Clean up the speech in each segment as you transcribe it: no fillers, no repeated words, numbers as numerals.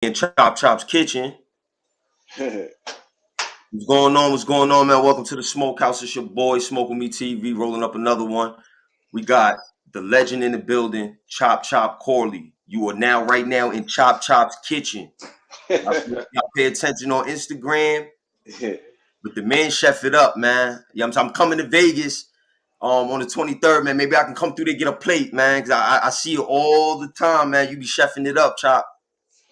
in Chop Chop's kitchen. What's going on? What's going on, man? Welcome to the Smokehouse. It's your boy, Smoke With Me TV, rolling up another one. We got the legend in the building, Chop Chop Corley. You are now, right now, in Chop Chop's kitchen. Y'all pay attention on Instagram, but the man chef it up, man. You know what I'm coming to Vegas on the 23rd, man. Maybe I can come through there get a plate, man, because I see you all the time, man. You be chefing it up, Chop.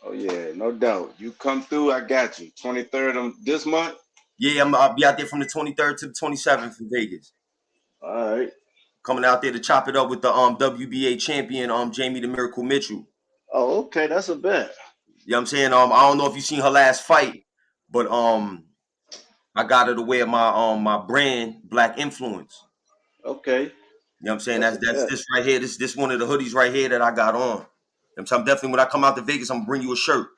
Oh yeah, no doubt. You come through, I got you. 23rd of this month. Yeah, I'll be out there from the 23rd to the 27th in Vegas. All right. Coming out there to chop it up with the WBA champion Jamie the Miracle Mitchell. Oh, okay, that's a bet. You know what I'm saying? I don't know if you seen her last fight, but I got her to wear my brand Black Influence. Okay, You know what I'm saying? that's a That's bet. this right here. This one of the hoodies right here that I got on. You know what I'm saying? I'm definitely when I come out to Vegas, I'm gonna bring you a shirt.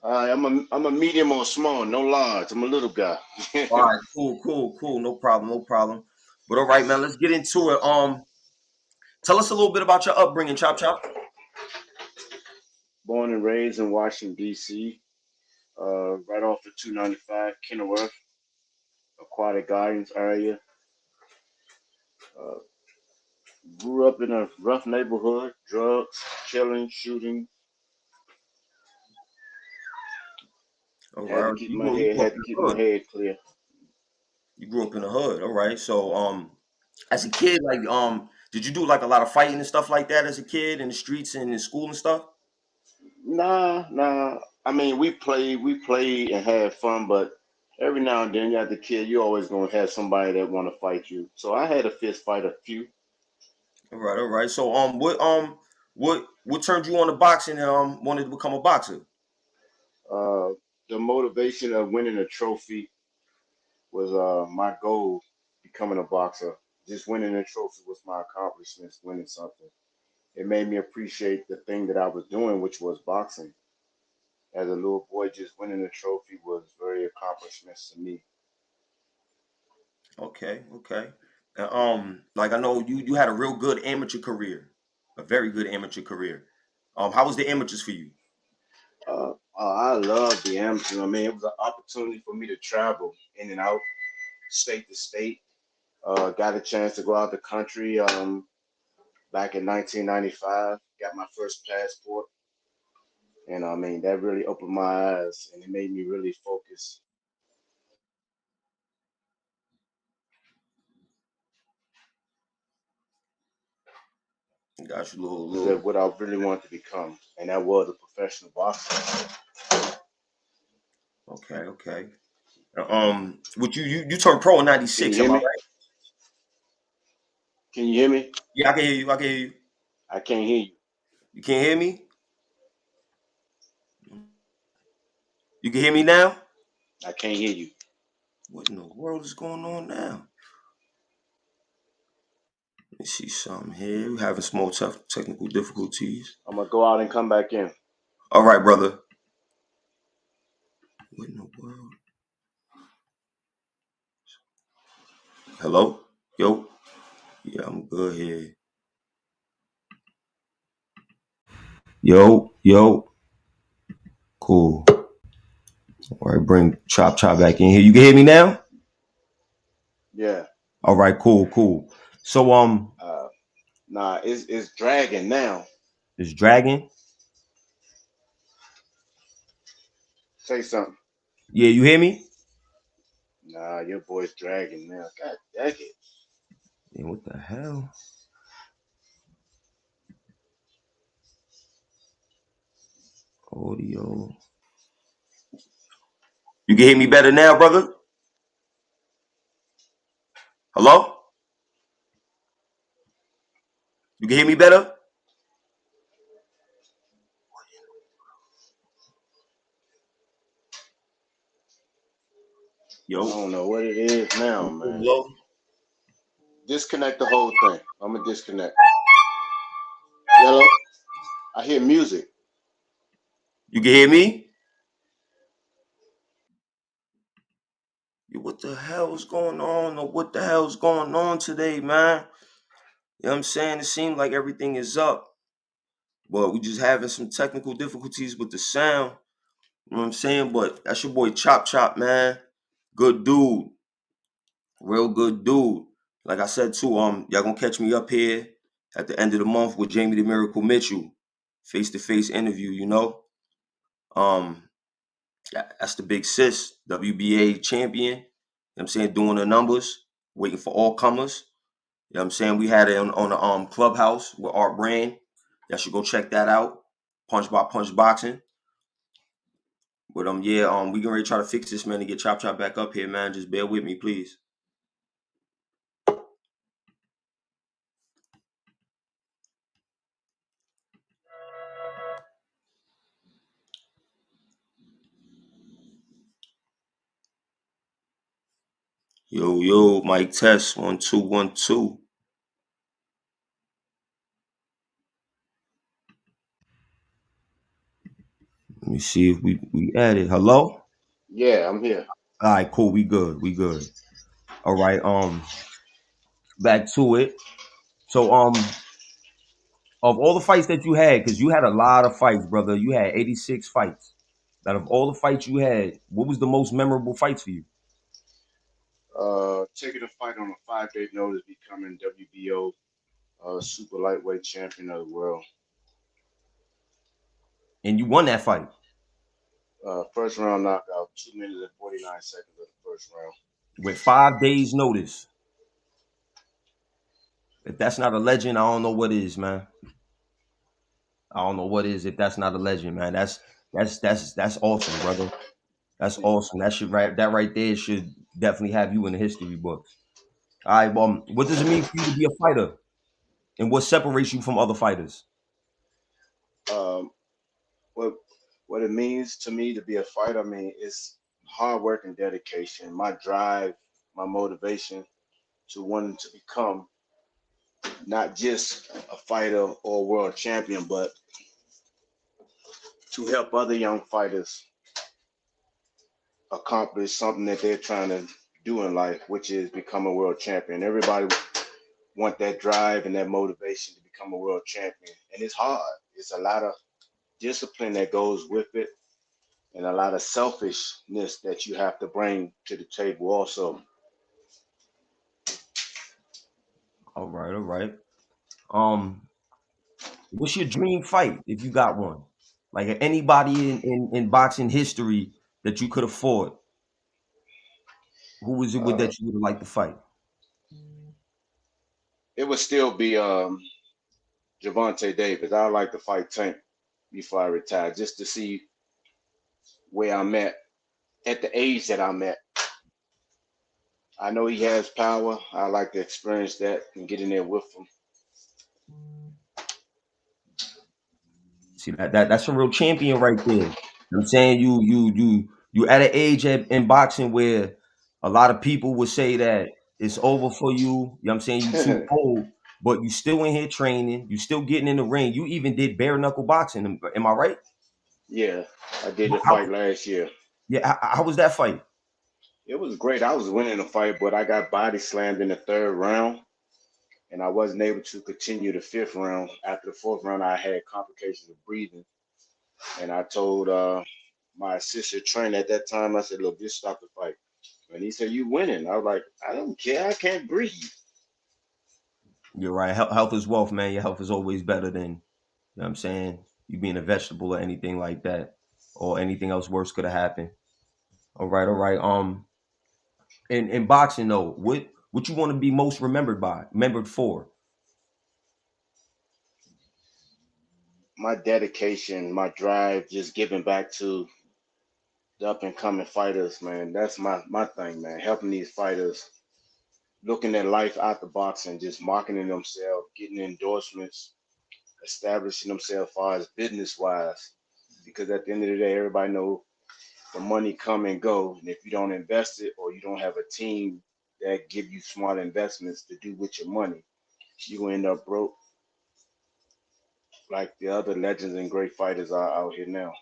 All right, I'm a medium or small, no large. I'm a little guy. All right, cool. No problem, no problem. But all right, man, let's get into it. Tell us a little bit about your upbringing, Chop Chop. Born and raised in Washington D.C. Right off the 295 Kenilworth Aquatic Gardens area. Uh, Grew up in a rough neighborhood, drugs, killing, shooting. All Had to right, keep you my grew, you head, grew up had in to keep the my hood. head clear. You grew up in the hood. All right. So, as a kid, like, did you do like a lot of fighting and stuff like that as a kid in the streets and in school and stuff? Nah. I mean, we played and had fun, but every now and then, you as a kid, you always gonna have somebody that want to fight you. So I had a fist fight a few. All right. So, what turned you on to boxing and wanted to become a boxer? Uh, the motivation of winning a trophy was my goal. Becoming a boxer, just winning a trophy was my accomplishment. Winning something, it made me appreciate the thing that I was doing, which was boxing. As a little boy, just winning a trophy was very accomplishments to me. Okay. Like I know you had a real good amateur career, a very good amateur career. How was the amateurs for you? I love the amateur. I mean, it was an opportunity for me to travel in and out, state to state. Got a chance to go out the country back in 1995. Got my first passport, and I mean that really opened my eyes, and it made me really focus Got you, at little. what I really wanted to become, and that was a professional boxer. Okay. What you turned pro in Can you '96? hear Am I me? right? Can you hear me? Yeah, I can hear you. I can hear you. I can't hear you. You can't hear me? You can hear me now? I can't hear you. What in the world is going on now? Let me see something here. We're having small technical difficulties. I'm gonna go out and come back in. All right, brother. What in the world? Hello? Yo? Yeah, I'm good here. Yo. Cool. All right, bring Chop back in here. You can hear me now? Yeah. All right, cool. So Uh, nah, it's dragging now. this dragon. Say something. Yeah, you hear me? Nah, your boy's dragging now. God dang it. Yeah, what the hell? Audio. You can hear me better now, brother? Hello? You can hear me better? I Yo. don't know what it is now, man. Hello? Disconnect the whole thing. I'm gonna disconnect. Hello? I hear music. You can hear me? What the hell is going on? Or what the hell is going on today, man? You know what I'm saying? It seems like everything is up. but we just having some technical difficulties with the sound. You know what I'm saying? But that's your boy Chop Chop, man. Good dude. Real good dude. Like I said too, y'all gonna catch me up here at the end of the month with Jamie the Miracle Mitchell. Face to face interview, you know. Um, that's the big sis, WBA champion. You know what I'm saying? Doing the numbers, waiting for all comers. You know what I'm saying? We had it on the Clubhouse with Art Brand. Y'all should go check that out. Punch by Punch Boxing. But yeah, we gonna try to fix this, man, to get Chop Chop back up here, man. Just bear with me, please. Yo, yo, Mike Test, 1 2 1 2. Let me see if we added. Hello? Yeah, I'm here. All right, cool. We good. We good. All right. Back to it. So of all the fights that you had, because you had a lot of fights, brother. You had 86 fights. Out of all the fights you had, what was the most memorable fights for you? Taking a fight on a 5-day notice, becoming WBO super lightweight champion of the world. And you won that fight First round knockout, 2 minutes and 49 seconds of the first round. with 5 days notice. If that's not a legend, I don't know what is, man. I don't know what is if that's not a legend, man. That's awesome, brother. That's awesome. That right there should definitely have you in the history books. All right, what does it mean for you to be a fighter, and what separates you from other fighters? Um, what what it means to me to be a fighter, I mean, it's hard work and dedication. My drive, my motivation to wanting to become not just a fighter or a world champion, but to help other young fighters accomplish something that they're trying to do in life, which is become a world champion. Everybody want that drive and that motivation to become a world champion, and it's hard. It's a lot of discipline that goes with it, and a lot of selfishness that you have to bring to the table also. All right, all right. Um, what's your dream fight if you got one? Like anybody in boxing history that you could afford, who was it with Uh, that you would have liked to fight? it would still be Javante Davis. I'd like to fight Tank before I retire, just to see where I'm at the age that I'm at. I know he has power. I like to experience that and get in there with him. See that's a real champion right there. You know what I'm saying you at an age in boxing where a lot of people would say that it's over for you. You know what I'm saying? You too old, but you still in here training. You still getting in the ring. You even did bare knuckle boxing. Am I right? Yeah, I did the How, fight last year. yeah. How was that fight? It was great. I was winning the fight, but I got body slammed in the third round, and I wasn't able to continue the fifth round. After the fourth round, I had complications of breathing, and I told my assistant trainer at that time, I said, "Look, just stop the fight." And he said, "You winning?" I was like, "I don't care. I can't breathe." You're right. Health is wealth, man. Your health is always better than, you know what I'm saying, you being a vegetable or anything like that, or anything else worse could have happened. All right, all right. In boxing though, what you want to be most remembered for? My dedication, my drive, just giving back to the up and coming fighters, man. That's my thing, man. Helping these fighters, looking at life out the box and just marketing themselves, getting endorsements, establishing themselves as far as business wise. Because at the end of the day, everybody know the money come and go, and if you don't invest it or you don't have a team that give you smart investments to do with your money, you end up broke like the other legends and great fighters are out here now.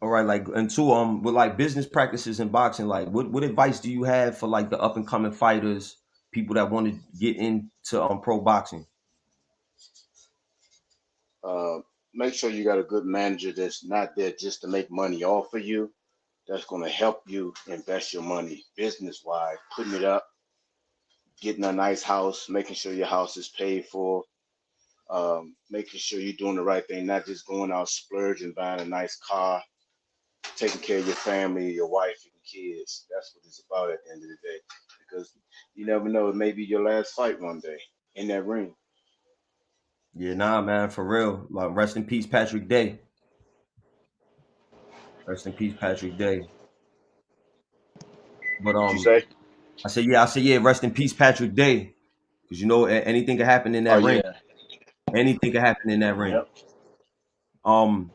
All right, like and two, with like business practices in boxing, like what advice do you have for like the up and coming fighters, people that want to get into pro boxing? Uh, Make sure you got a good manager that's not there just to make money off of you. That's going to help you invest your money business wise, putting it up, getting a nice house, making sure your house is paid for, making sure you're doing the right thing, not just going out splurging, buying a nice car, taking care of your family, your wife, and kids. That's what it's about at the end of the day. Because you never know, it may be your last fight one day in that ring. Yeah, nah, man, for real. Like, rest in peace, Patrick Day. Rest in peace, Patrick Day. But What you say? I said, yeah, rest in peace, Patrick Day. Because you know, anything can happen in Oh that ring. yeah. Anything can happen in that ring. Yep. Um,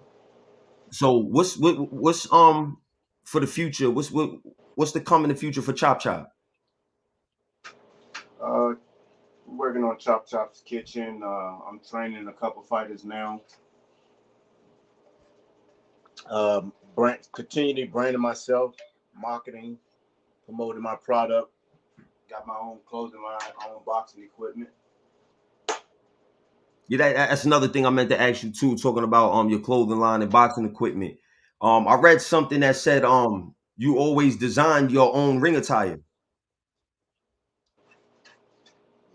so what's for the future? What's to come in the future for Chop Chop? Uh, Working on Chop Chop's kitchen. I'm training a couple fighters now. Continually branding myself, marketing, promoting my product. Got my own clothing line, own boxing equipment. Yeah, that's another thing I meant to ask you too, talking about your clothing line and boxing equipment. I read something that said you always designed your own ring attire.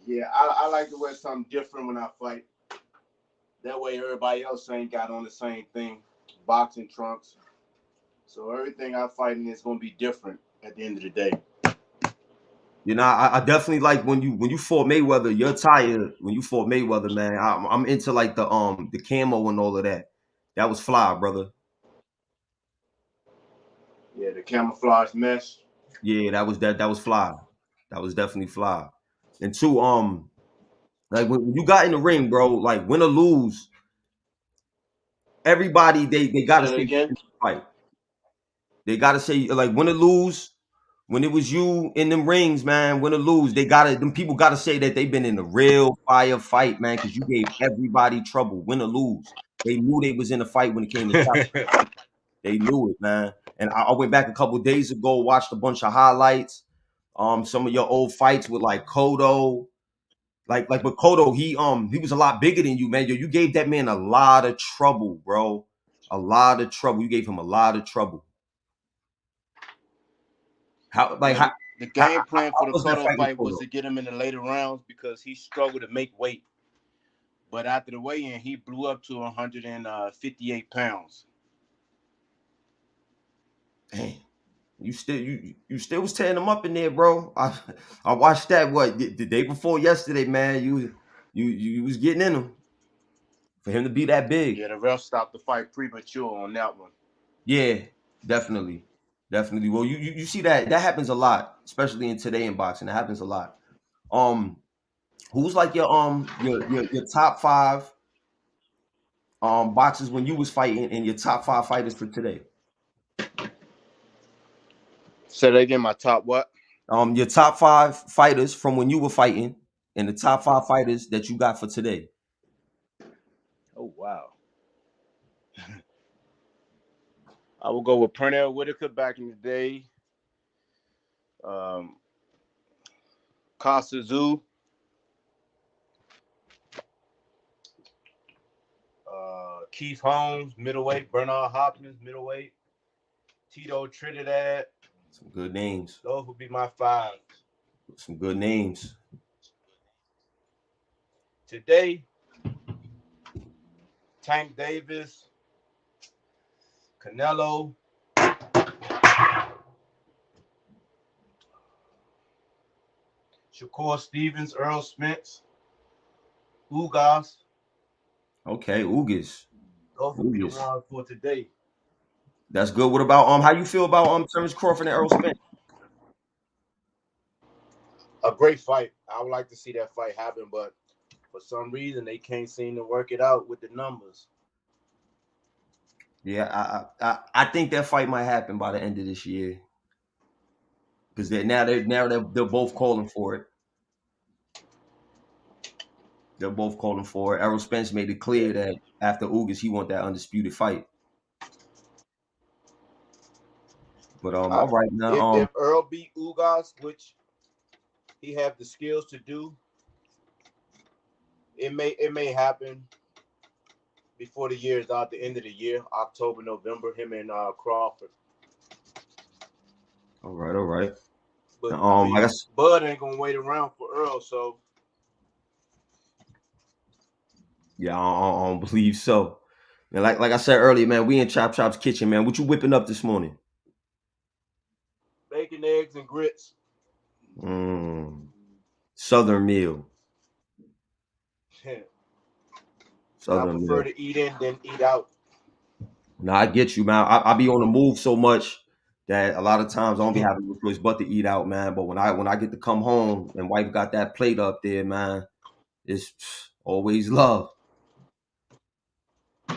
Yeah, I like to wear something different when I fight. That way, everybody else ain't got on the same thing. Boxing trunks. So everything I fight in is gonna be different at the end of the day. You know, I definitely like when you fought Mayweather, your attire when you fought Mayweather, man. I'm into like the camo and all of that. That was fly, brother. Yeah, the camouflage mesh. Yeah, that was fly. That was definitely fly. And two, like when you got in the ring, bro, like win or lose, everybody they Say gotta that say again. fight. They gotta say like win or lose. When it was you in them rings, man, win or lose, they gotta them people gotta say that they've been in a real fire fight, man, because you gave everybody trouble, win or lose. They knew they was in a fight when it came to top. They knew it, man. And I went back a couple days ago, watched a bunch of highlights. Some of your old fights with like Kodo. Like with Kodo, he was a lot bigger than you, man. Yo, you gave that man a lot of trouble, bro. A lot of trouble. You gave him a lot of trouble. How like Yeah, the how game plan for the was that Cotto fight with fight was Kodo? to get him in the later rounds because he struggled to make weight. But after the weigh-in, he blew up to 158 pounds. Dang. You still was tearing him up in there, bro. I watched that the day before yesterday, man. You was getting in him for him to be that big. Yeah, the ref stopped the fight premature on that one. Yeah, definitely, definitely. Well, you see that happens a lot, especially in today in boxing. That happens a lot. Um, who's like your top five boxers when you was fighting, and your top five fighters for today? Say that again. My top what? Your top five fighters from when you were fighting, and the top five fighters that you got for today. Oh wow. I will go with Pernell Whitaker back in the day. Um, Costa Zoo. Keith Holmes, middleweight. Bernard Hopkins, middleweight. Tito Trinidad. Some good names. Those would be my five. Some good names. Today, Tank Davis, Canelo, Shakur Stevens, Earl Spence, Ugas. Okay, Ugas. Those would be the Ugas. ones for today. That's good. What about how you feel about Terrence Crawford and Errol Spence? A great fight. I would like to see that fight happen, but for some reason they can't seem to work it out with the numbers. Yeah, I think that fight might happen by the end of this year because they're both calling for it. They're both calling for it. Errol Spence made it Yeah. clear that after Ugas, he want that undisputed fight. But all right now, If Earl beat Ugas, which he have the skills to do, it may happen. before the year is out, the end of the year, October, November, him and Crawford. All right, all right. But I I mean, guess Bud ain't gonna wait around for Earl, so yeah, I don't believe so. And like I said earlier, man, we in Chop Chop's kitchen, man. What you whipping up this morning? bacon, eggs, and grits. Mm, Southern meal. I Southern prefer meal. to eat in than eat out. Now I get you, man. I be on the move so much that a lot of times I don't be having no choice but to eat out, man. But when I get to come home and wife got that plate up there, man, it's always love.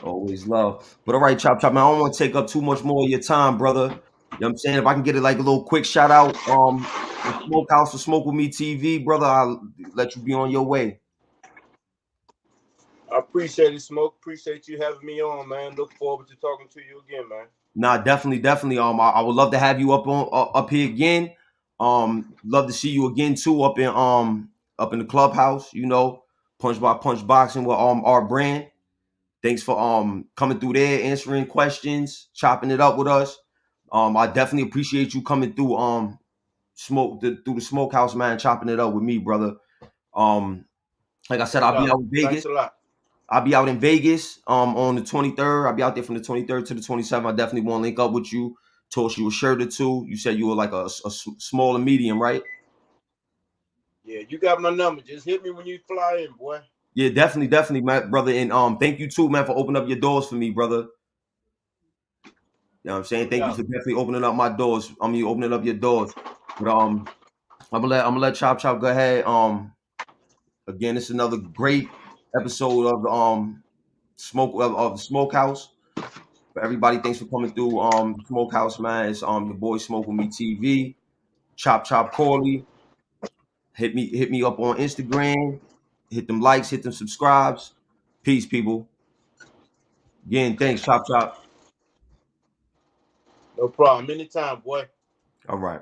Always love. But all right, Chop Chop, man, I don't want to take up too much more of your time, brother. You know what I'm saying? If I can get it like a little quick shout out, the Smokehouse for Smoke With Me TV, brother, I'll let you be on your way. I appreciate it, Smoke. Appreciate you having me on, man. Look forward to talking to you again, man. Nah, definitely, definitely. I would love to have you up here again. Love to see you again too up in the clubhouse. You know, punch by punch boxing with our brand. Thanks for coming through there, answering questions, chopping it up with us. I definitely appreciate you coming through through the smokehouse, man, chopping it up with me, brother. Um, like I said, No I'll be doubt. out in Vegas. Thanks a lot. I'll be out in Vegas on the 23rd. I'll be out there from the 23rd to the 27th. I definitely want to link up with you. Toss you a shirt or two. You said you were like a small and medium, right? Yeah, you got my number. Just hit me when you fly in, boy. Yeah, definitely, definitely, man, brother. And thank you too, man, for opening up your doors for me, brother. You know what I'm saying? No Thank you doubt. for definitely opening up my doors. You opening up your doors. But I'm gonna let Chop Chop go ahead. Again, it's another great episode of of the Smokehouse. For everybody, thanks for coming through. Smokehouse, man. It's your boy Smoke With Me TV. Chop Chop Corley. Hit me up on Instagram. Hit them likes, hit them subscribes. Peace, people. Again, thanks, Chop Chop. No problem. Anytime, boy. All right.